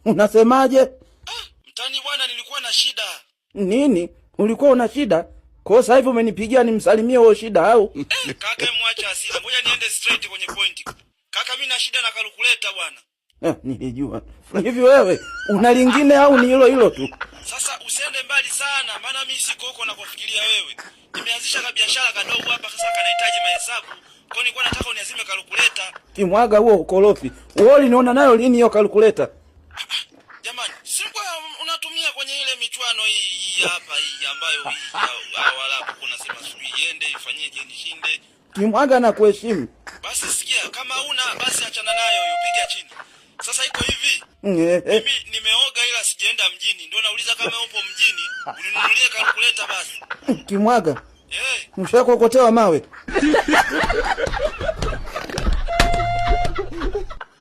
Unasemaje? Mtani bwana, nilikuwa na shida. Nini? Ulikuwa una shida? Kwa sasa hivi umenipigia nimsalimie wewe shida au? Kaka mwacha asila. Ngoja niende straight kwenye point. Kaka mimi na shida na calculator bwana. Nilijua. Hivi wewe una lingine au ni hilo hilo tu? Sasa usiende mbali sana, maana mimi siko huko nakufikiria wewe. Nimeanzisha biashara kadogo hapa sasa kanahitaji mahesabu. Kwa nini nataka uniazime calculator? Kimwaga huo ukorofi. Wewe uliniona nayo lini hiyo calculator? Jamani, sikuwa unatumia kwenye ile michuano hii hapa hii ambayo wala kuna sema sijui iende ifanyije nishinde. Kimwaga na kuheshimu. Basi sikia, kama una basi achana nayo hiyo, piga chini. Sasa iko hivi. Mimi nimeoga ila sijaenda mjini. Ndio nauliza kama upo mjini, uninunulie calculator basi. Kimwaga. Mshakokotewa mawe.